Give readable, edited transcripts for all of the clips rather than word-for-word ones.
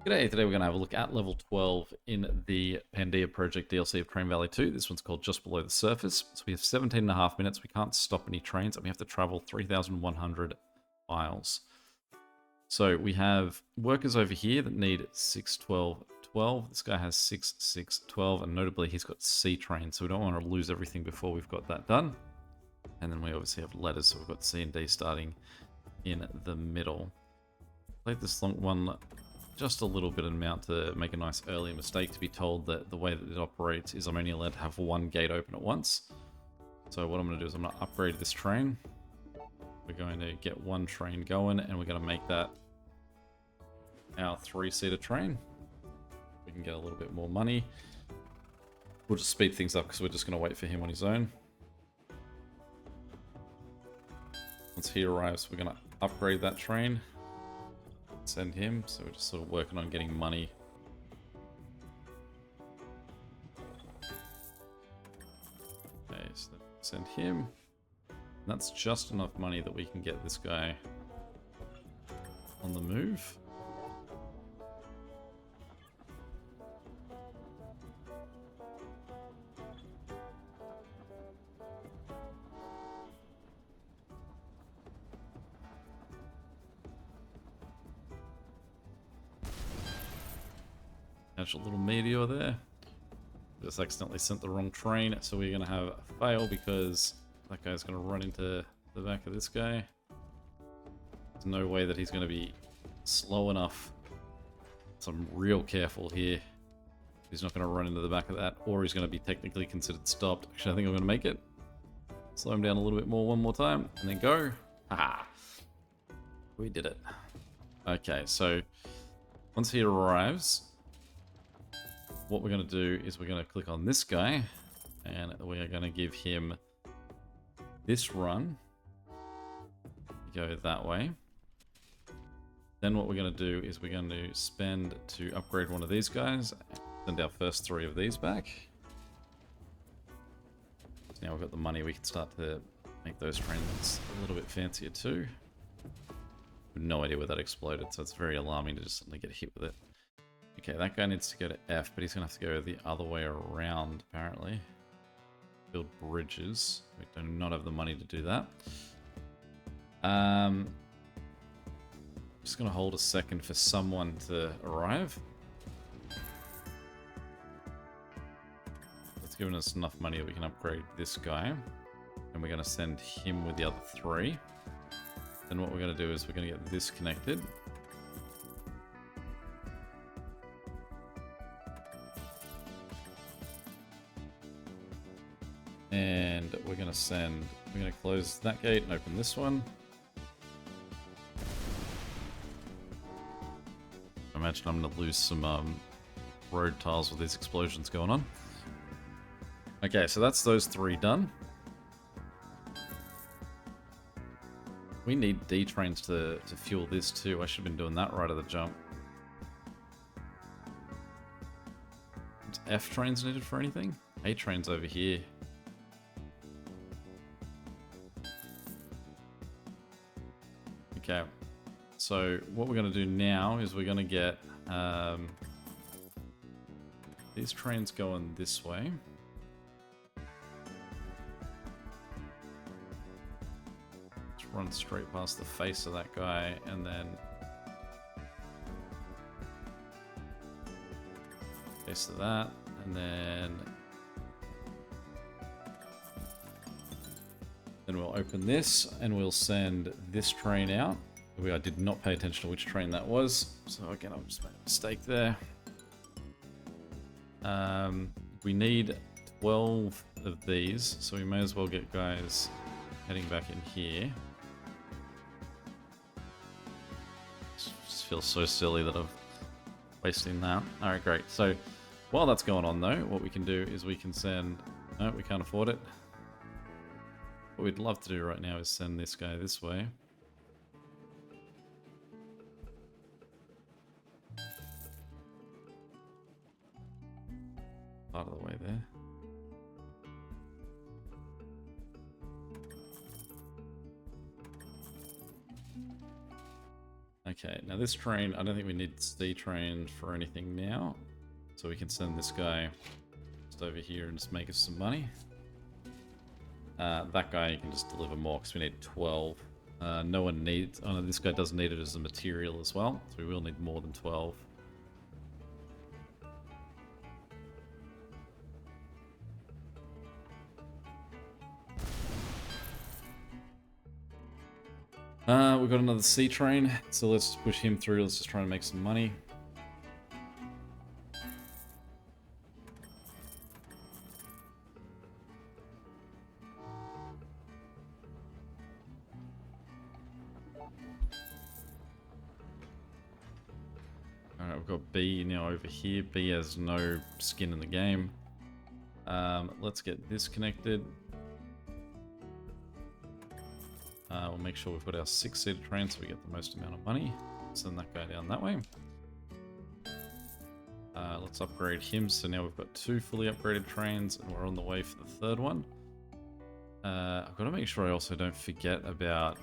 G'day, today we're going to have a look at level 12 in the Pandeia Project DLC of Train Valley 2. This one's called Just Below the Surface. So we have 17 and a half minutes, we can't stop any trains, and we have to travel 3,100 miles. So we have workers over here that need 6, 12, 12. This guy has 6, 6, 12, and notably he's got C trains, so we don't want to lose everything before we've got that done. And then we obviously have letters, so we've got C and D starting in the middle. Played this long one just a little bit of amount to make a nice early mistake, to be told that the way that it operates is I'm only allowed to have one gate open at once. So what I'm going to do is I'm going to upgrade this train. We're going to get one train going, and we're going to make that our 3-seater train. We can get a little bit more money. We'll just speed things up because we're just going to wait for him on his own. Once he arrives, we're going to upgrade that train. Send him, so we're just sort of working on getting money. Okay, so send him. And that's just enough money that we can get this guy on the move. Catch a little meteor there. Just accidentally sent the wrong train, so we're going to have a fail because that guy's going to run into the back of this guy. There's no way that he's going to be slow enough. So I'm real careful here. He's not going to run into the back of that, or he's going to be technically considered stopped. Actually, I think I'm going to make it. Slow him down a little bit more one more time, and then go. Ah, we did it. Okay, so once he arrives, what we're going to do is we're going to click on this guy, and we are going to give him this run. Go that way. Then what we're going to do is we're going to spend to upgrade one of these guys, send our first 3 of these back. So now we've got the money, we can start to make those trains a little bit fancier too. I have no idea where that exploded, so it's very alarming to just suddenly get hit with it. Okay, that guy needs to go to F, but he's going to have to go the other way around, apparently. Build bridges. We do not have the money to do that. Just going to hold a second for someone to arrive. That's given us enough money that we can upgrade this guy. And we're going to send him with the other 3. Then what we're going to do is we're going to get this connected. And we're going to close that gate and open this one. I imagine I'm going to lose some road tiles with these explosions going on. Okay, so that's those 3 done. We need D trains to fuel this too. I should have been doing that right at the jump. Is F trains needed for anything? A trains over here. Okay, so what we're going to do now is we're going to get these trains going this way. Just run straight past the face of that guy, and then face of that, and then we'll open this, and we'll send this train out. I did not pay attention to which train that was, so again, I've just made a mistake there. We need 12 of these, so we may as well get guys heading back in here. Just feels so silly that I'm wasting that. Alright, great. So while that's going on though, what we can do is we can send... No, we can't afford it. What we'd love to do right now is send this guy this way. Part of the way there. Okay, now this train, I don't think we need C train for anything now. So we can send this guy just over here and just make us some money. That guy you can just deliver more because we need 12. No one needs... Oh no, this guy does need it as a material as well. So we will need more than 12. We've got another C train. So let's just push him through. Let's just try and make some money. Alright, we've got B now over here. B has no skin in the game. Let's get this connected. We'll make sure we've got our 6-seater train so we get the most amount of money. Send that guy down that way. Let's upgrade him. So now we've got 2 fully upgraded trains and we're on the way for the 3rd one. I've got to make sure I also don't forget about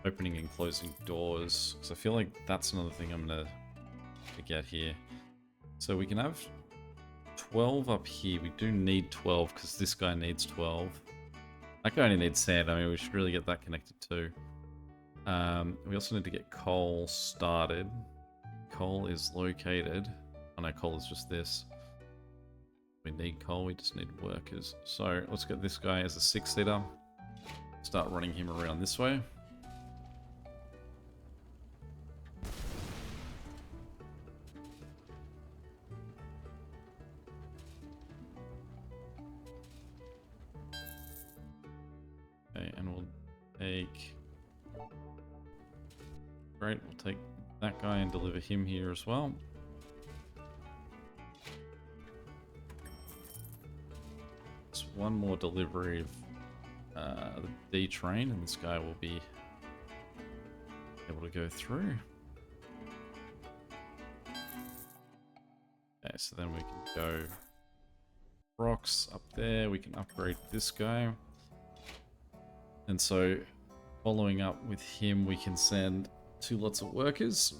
opening and closing doors, because I feel like that's another thing I'm going to forget here. So we can have 12 up here. We do need 12 because this guy needs 12. That guy only needs sand. I mean, we should really get that connected too. We also need to get coal started. Coal is located... Oh no, coal is just this. We need coal, we just need workers. So let's get this guy as a 6-seater. Start running him around this way. Okay, and we'll take... Great, we'll take that guy and deliver him here as well. Just one more delivery of the D train, and this guy will be able to go through. Okay, so then we can go rocks up there. We can upgrade this guy. And so following up with him, we can send 2 lots of workers.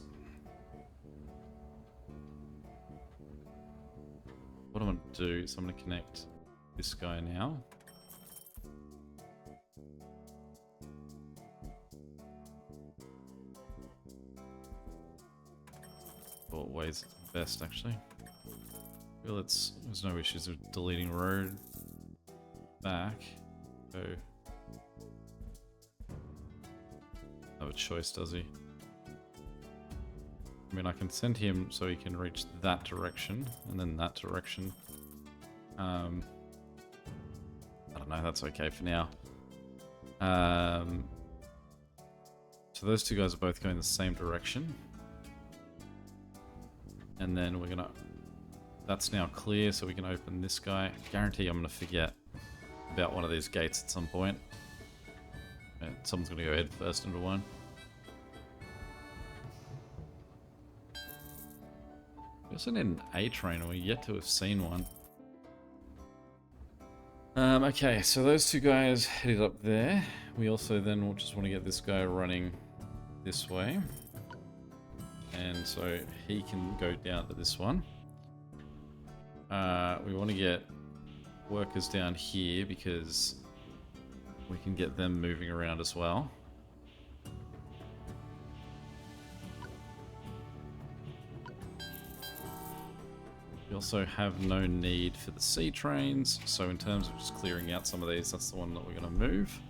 What I'm going to do is I'm going to connect this guy now. What way's best, actually? Well, there's no issues with deleting road back. So, have a choice, does he? I mean, I can send him so he can reach that direction and then that direction. I don't know, that's okay for now. So those 2 guys are both going the same direction. And then we're gonna... That's now clear, so we can open this guy. I guarantee I'm gonna forget about one of these gates at some point. Someone's gonna go head first into one. We also need an A train, and we're yet to have seen one. Okay, so those 2 guys headed up there. We also then will just want to get this guy running this way. And so he can go down to this one. We want to get workers down here because we can get them moving around as well. We also have no need for the C trains, so in terms of just clearing out some of these, that's the one that we're going to move.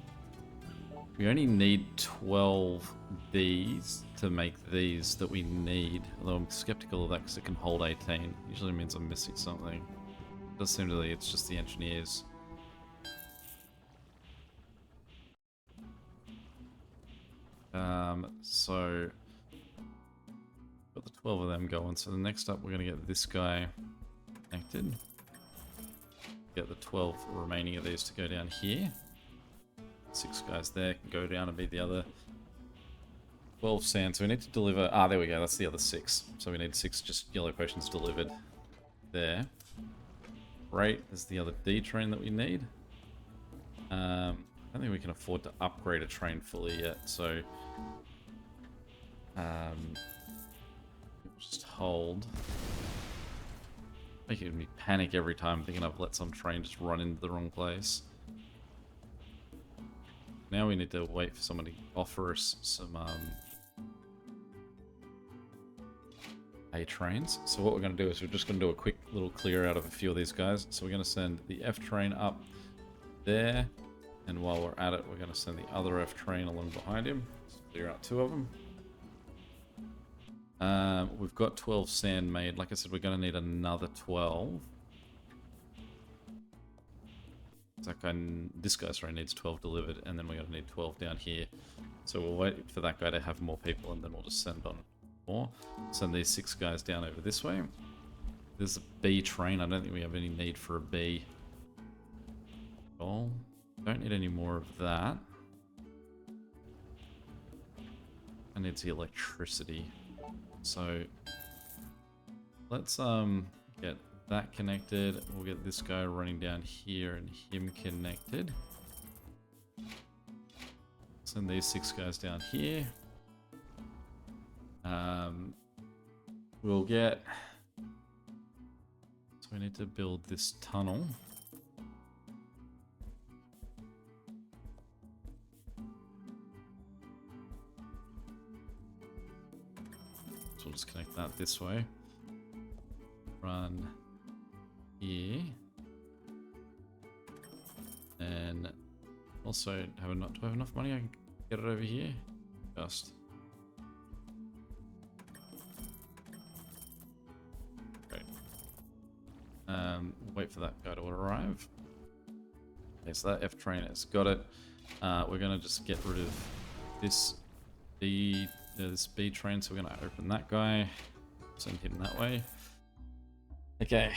We only need 12 these to make these that we need, although I'm skeptical of that because it can hold 18. Usually means I'm missing something. It does seem to be it's just the engineers. So got the 12 of them going. So the next up, we're going to get this guy connected. Get the 12 remaining of these to go down here. 6 guys there can go down and be the other 12 sand. So we need to deliver... Ah, there we go. That's the other 6. So we need 6 just yellow potions delivered there. Great. There's the other D train that we need. I don't think we can afford to upgrade a train fully yet. So Just hold. Making me panic every time thinking I've let some train just run into the wrong place. Now we need to wait for someone to offer us some A trains. So what we're going to do is we're just going to do a quick little clear out of a few of these guys. So we're going to send the F train up there. And while we're at it, we're going to send the other F train along behind him. Let's clear out 2 of them. We've got 12 sand made. Like I said, we're going to need another 12. This guy, sorry, needs 12 delivered, and then we're going to need 12 down here. So we'll wait for that guy to have more people, and then we'll just send on more. Send these 6 guys down over this way. There's a B train. I don't think we have any need for a B. Oh, don't need any more of that. I need the electricity. So let's get that connected. We'll get this guy running down here and him connected. Send these 6 guys down here. We'll get... So we need to build this tunnel. So we'll just connect that this way. Run here. And also, do I have enough money? I can get it over here. Just. Great. Wait for that guy to arrive. Okay, so that F train has got it. We're gonna just get rid of this B train, so we're gonna open that guy, send him that way. Okay,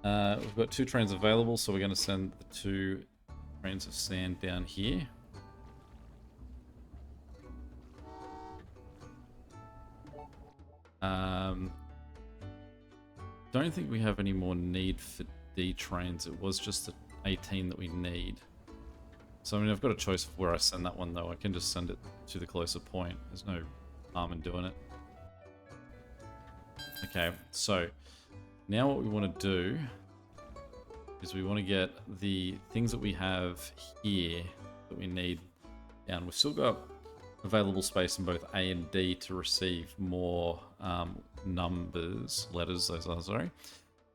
we've got 2 trains available, so we're gonna send the 2 trains of sand down here. Don't think we have any more need for D trains. It was just the 18 that we need. So I mean, I've got a choice of where I send that one though. I can just send it to the closer point. There's no harm in doing it. Okay, so now what we want to do is we want to get the things that we have here that we need down. We've still got available space in both A and D to receive more letters, those are, sorry.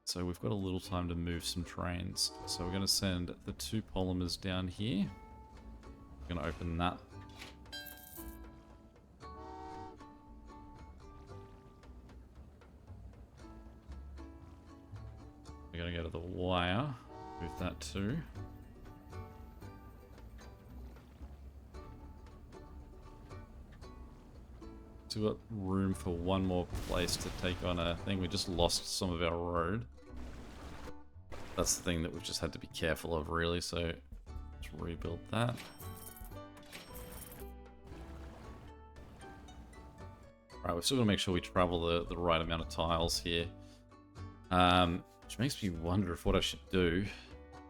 So we've got a little time to move some trains. So we're going to send the 2 polymers down here. We're going to open that. We're going to go to the wire, move that too. So we've got room for one more place to take on a thing. We just lost some of our road. That's the thing that we've just had to be careful of, really, so let's rebuild that. Alright, we've still got to make sure we travel the right amount of tiles here. Which makes me wonder if what I should do.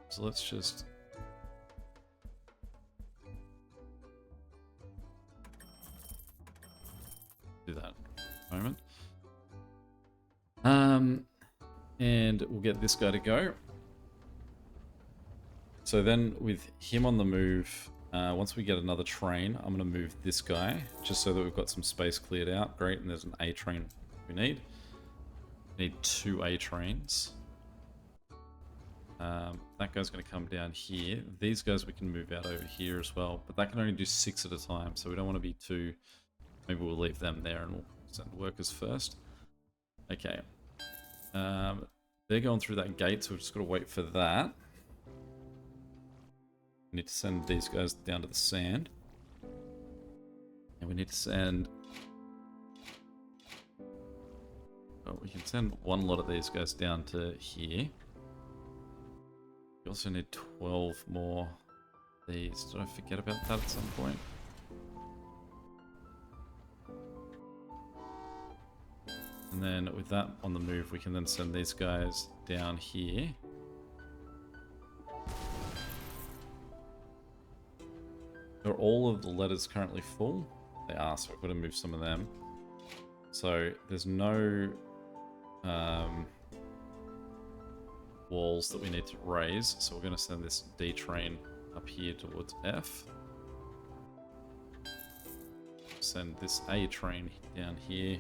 So let's just... do that for a moment. And we'll get this guy to go. So then with him on the move, once we get another train, I'm going to move this guy just so that we've got some space cleared out. Great, and there's an A train we need. We need 2 A trains. That guy's going to come down here. These guys we can move out over here as well, but that can only do 6 at a time, so we don't want to be too... Maybe we'll leave them there and we'll send workers first. Okay. They're going through that gate, so we've just got to wait for that. We need to send these guys down to the sand. And we need to send... Oh, we can send one lot of these guys down to here. We also need 12 more of these. Did I forget about that at some point? And then with that on the move, we can then send these guys down here. Are all of the letters currently full? They are, so I've got to move some of them. So there's no walls that we need to raise. So we're going to send this D train up here towards F. Send this A train down here.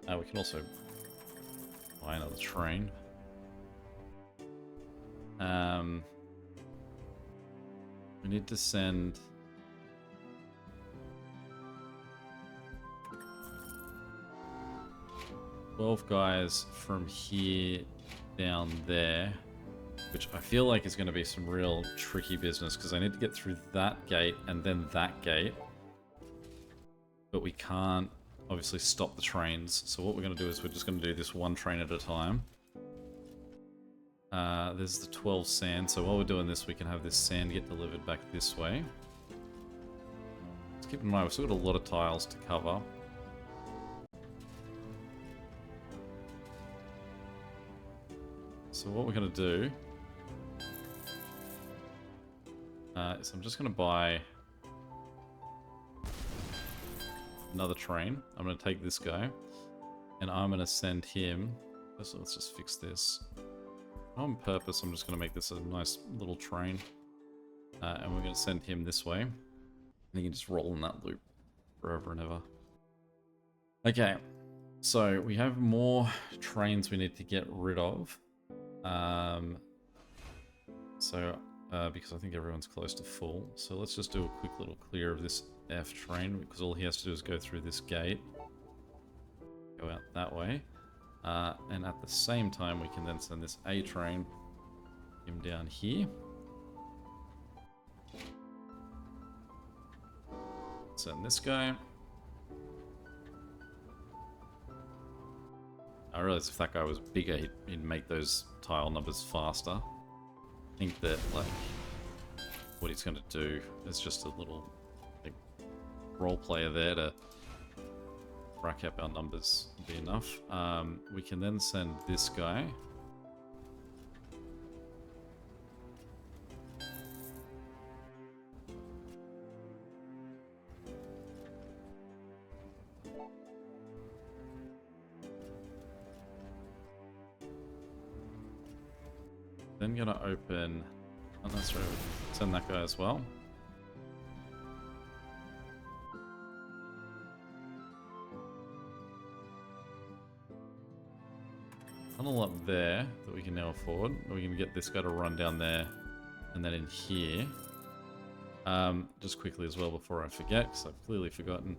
We can also buy another train. We need to send 12 guys from here down there, which I feel like is going to be some real tricky business because I need to get through that gate and then that gate. But we can't obviously stop the trains. So what we're going to do is we're just going to do this one train at a time. There's the 12 sand. So while we're doing this, we can have this sand get delivered back this way. Just keep in mind, we've still got a lot of tiles to cover. So what we're going to do is I'm just going to buy another train. I'm going to take this guy and I'm going to send him. So let's just fix this. On purpose, I'm just going to make this a nice little train. And we're going to send him this way. And he can just roll in that loop forever and ever. Okay, so we have more trains we need to get rid of. Because I think everyone's close to full. So let's just do a quick little clear of this F train, because all he has to do is go through this gate. Go out that way. And at the same time, we can then send this A train, him down here. Send this guy. I realized if that guy was bigger, he'd make those tile numbers faster. I think that, like, what he's going to do is just a little role player there to rack up our numbers be enough. We can then send this guy. Then gonna open, unnecessarily send that guy as well. Tunnel up there that we can now afford. We can get this guy to run down there and then in here. Just quickly as well before I forget, because I've clearly forgotten,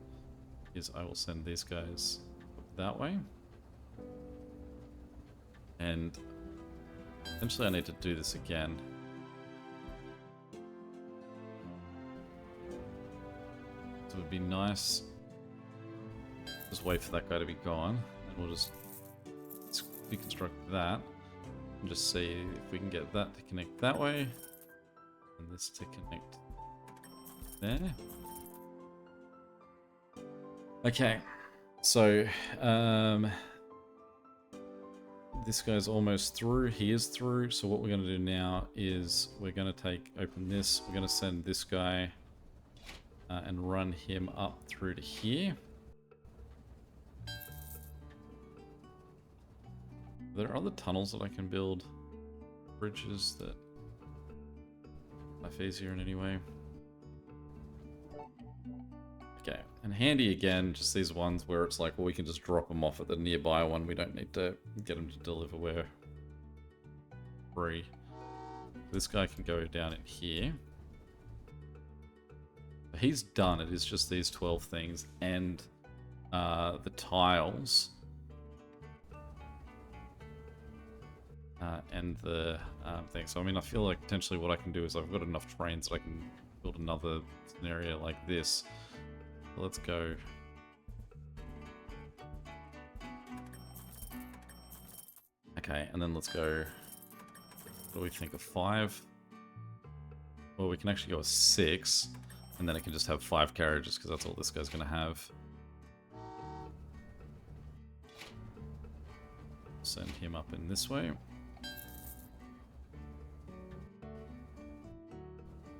is I will send these guys up that way. And eventually I need to do this again. So it would be nice, just wait for that guy to be gone, and we'll just deconstruct that and just see if we can get that to connect that way and this to connect there. Okay, so this guy's almost through. He is through. So what we're going to do now is we're going to open this. We're going to send this guy and run him up through to here. There are other tunnels that I can build, bridges that life easier in any way. Okay, and handy again, just these ones where it's like, well, we can just drop them off at the nearby one. We don't need to get them to deliver where free. This guy can go down in here. He's done. It is just these 12 things and the tiles. And the thing. So, I mean, I feel like potentially what I can do is I've got enough trains that I can build another scenario like this. So let's go. Okay, and then let's go. What do we think of 5? Well, we can actually go with 6, and then it can just have 5 carriages because that's all this guy's going to have. Send him up in this way.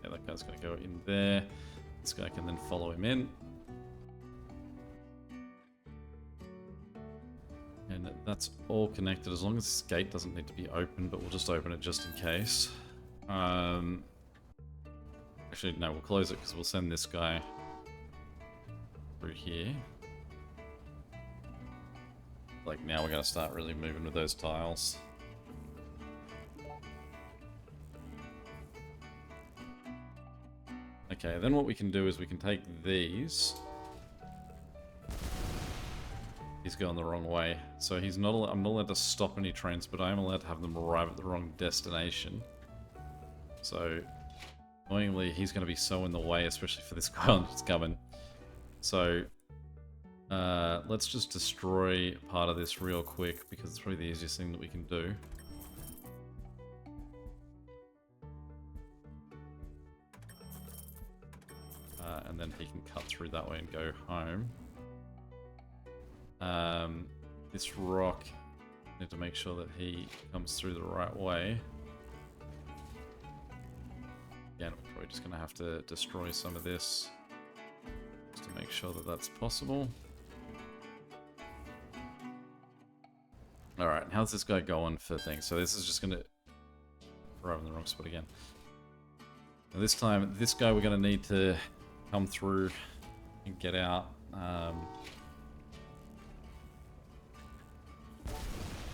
That guy's going to go in there. This guy can then follow him in. And that's all connected as long as this gate doesn't need to be open, but we'll just open it just in case. Actually, no, we'll close it because we'll send this guy through here. Like now we're going to start really moving with those tiles. Okay, then what we can do is we can take these. He's going the wrong way. So he's not allowed, I'm not allowed to stop any trains, but I am allowed to have them arrive at the wrong destination. So, annoyingly, he's going to be so in the way, especially for this guy that's coming. So, let's just destroy part of this real quick, because it's probably the easiest thing that we can do. And then he can cut through that way and go home. This rock, need to make sure that he comes through the right way. Again, we're probably just going to have to destroy some of this just to make sure that that's possible. Alright, how's this guy going for things? So this is just going to arrive in the wrong spot again. Now this time, this guy we're going to need to come through and get out.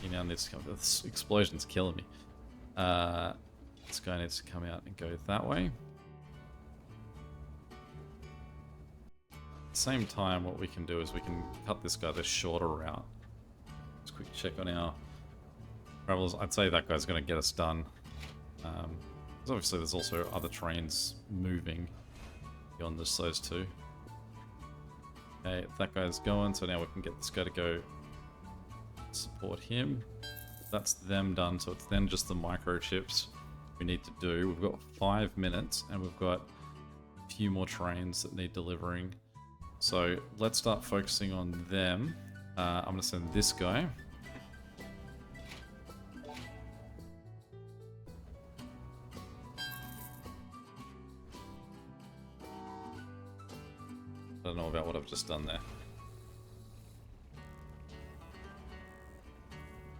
You know, this explosion's killing me. This guy needs to come out and go that way. At the same time, what we can do is we can cut this guy the shorter route. Just quick check on our travels. I'd say that guy's going to get us done. Because obviously there's also other trains moving beyond just those two. Okay, that guy's going, so now we can get this guy to go support him. That's them done, so it's then just the microchips we need to do. We've got 5 minutes and we've got a few more trains that need delivering. So let's start focusing on them. I'm going to send this guy. I don't know about what I've just done there.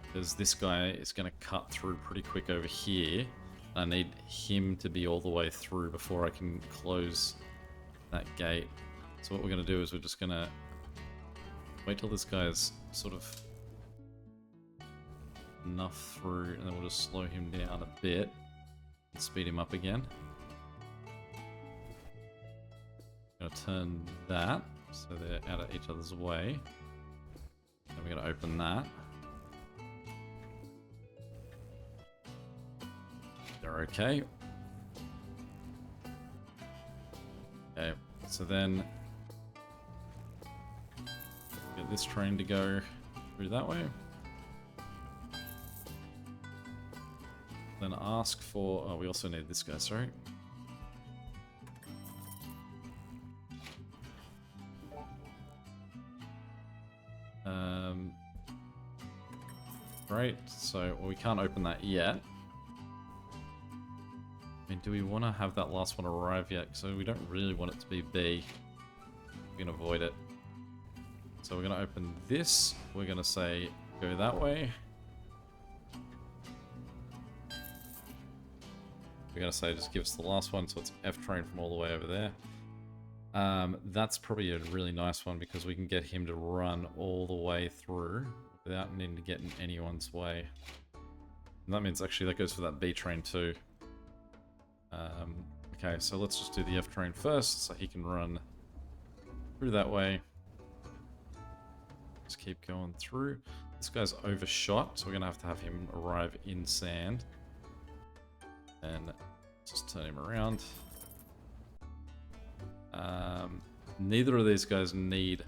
Because this guy is going to cut through pretty quick over here. I need him to be all the way through before I can close that gate. So what we're going to do is we're just going to wait till this guy's sort of enough through, and then we'll just slow him down a bit and speed him up again. Going to turn that so they're out of each other's way. And we're going to open that. They're okay. Okay, so then get this train to go through that way. Then ask for, oh, we also need this guy, sorry. Great, so well, we can't open that yet. I mean, do we want to have that last one arrive yet? So we don't really want it to be B. We can avoid it. So we're going to open this. We're going to say, go that way. We're going to say, just give us the last one, so it's F train from all the way over there. That's probably a really nice one because we can get him to run all the way through without needing to get in anyone's way. And that means actually that goes for that B train too. Okay, so let's just do the F train first so he can run through that way. Just keep going through. This guy's overshot, so we're going to have him arrive in sand. And just turn him around. Neither of these guys need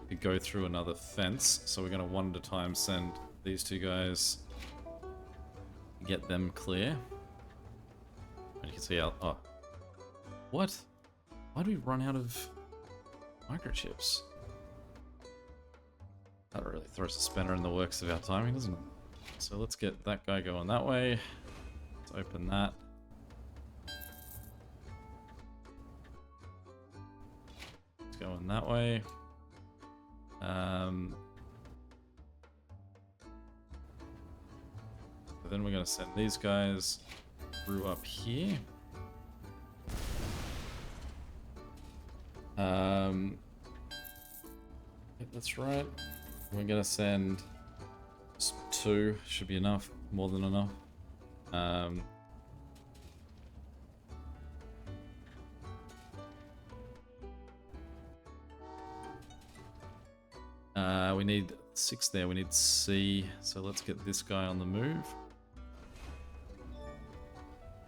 to go through another fence, so we're going to one at a time send these two guys, get them clear. And you can see how, oh, what? Why do we run out of microchips? That really throws a spanner in the works of our timing, doesn't it? So let's get that guy going that way. Let's open that. going that way. So then we're going to send these guys through up here. Yeah, that's right. We're going to send just 2. Should be enough. More than enough. We need 6 there. We need C. So let's get this guy on the move.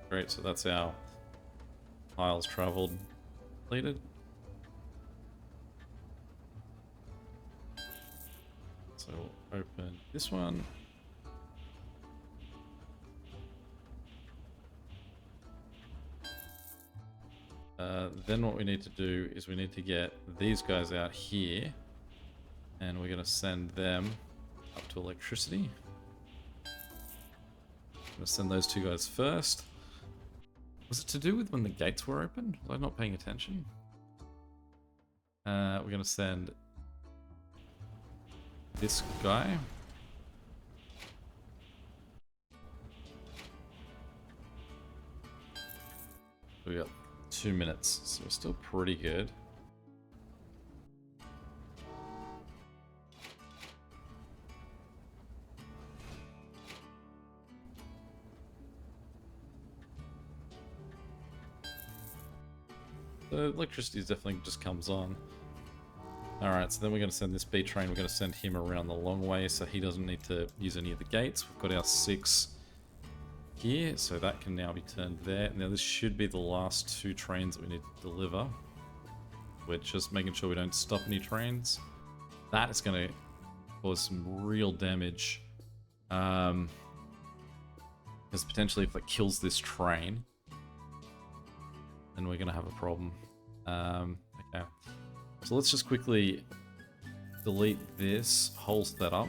Great, so that's our miles traveled completed. So we'll open this one. Then what we need to do is we need to get these guys out here, and we're going to send them up to electricity. I'm going to send those 2 guys first. Was it to do with when the gates were open? Was I not paying attention? We're going to send this guy. We got 2 minutes, so we're still pretty good. The electricity definitely just comes on. Alright, so then we're going to send this B train, we're going to send him around the long way so he doesn't need to use any of the gates. We've got our 6 here, so that can now be turned there. Now this should be the last 2 trains that we need to deliver. We're just making sure we don't stop any trains. That is going to cause some real damage. Because potentially if that kills this train, then we're going to have a problem. Okay. So let's just quickly delete this whole setup.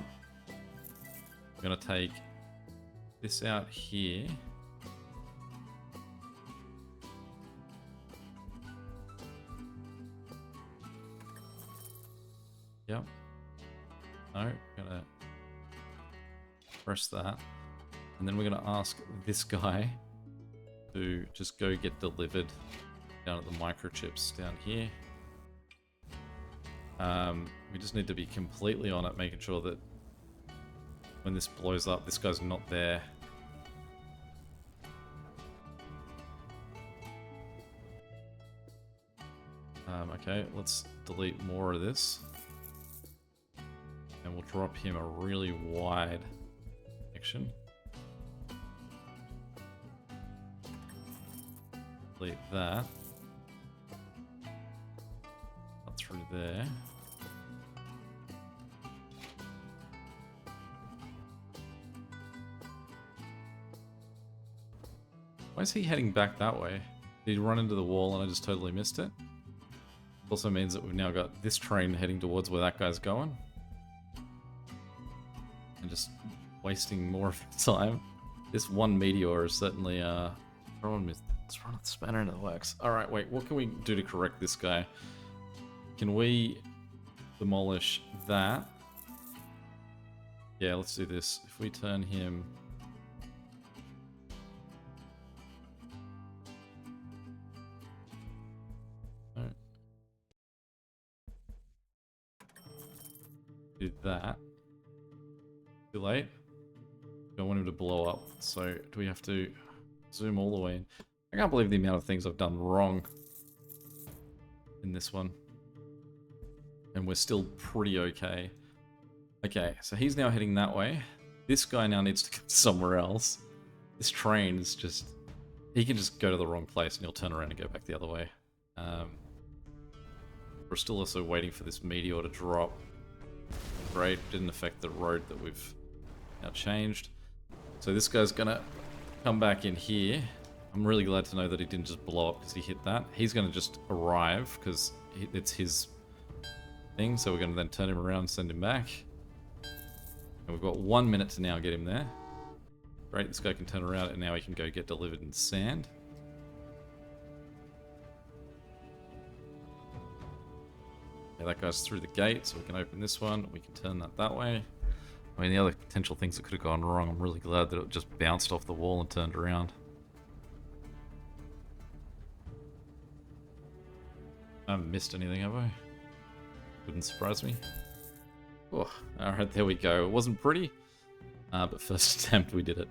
We're going to take this out here. Yep. No, gonna press that. And then we're gonna ask this guy to just go get delivered down at the microchips down here. We just need to be completely on it, making sure that when this blows up, this guy's not there. Okay, let's delete more of this. And we'll drop him a really wide section. Delete that. Up through there. Why is he heading back that way? Did he run into the wall and I just totally missed it? Also means that we've now got this train heading towards where that guy's going. And just wasting more of the time. This one meteor is certainly throwing the spanner into the works. Alright, wait, what can we do to correct this guy? Can we demolish that? Yeah, let's do this. If we turn him... do that. Too late. Don't want him to blow up. So do we have to zoom all the way in? I can't believe the amount of things I've done wrong in this one. And we're still pretty okay. Okay, so he's now heading that way. This guy now needs to go somewhere else. This train is just... He can just go to the wrong place and he'll turn around and go back the other way. We're still also waiting for this meteor to drop. Great, didn't affect the road that we've now changed. So this guy's gonna come back in here. I'm really glad to know that he didn't just blow up because he hit that. He's gonna just arrive because it's his thing. So we're gonna then turn him around and send him back. And we've got 1 minute to now get him there. Great, this guy can turn around and now he can go get delivered in sand. Okay, that goes through the gate, so we can open this one. We can turn that way. I mean, the other potential things that could have gone wrong, I'm really glad that it just bounced off the wall and turned around. I haven't missed anything, have I? Wouldn't surprise me. Oh, alright, there we go. It wasn't pretty, but first attempt we did it.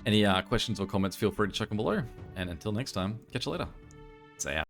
Any questions or comments, feel free to chuck them below. And until next time, catch you later. Say out.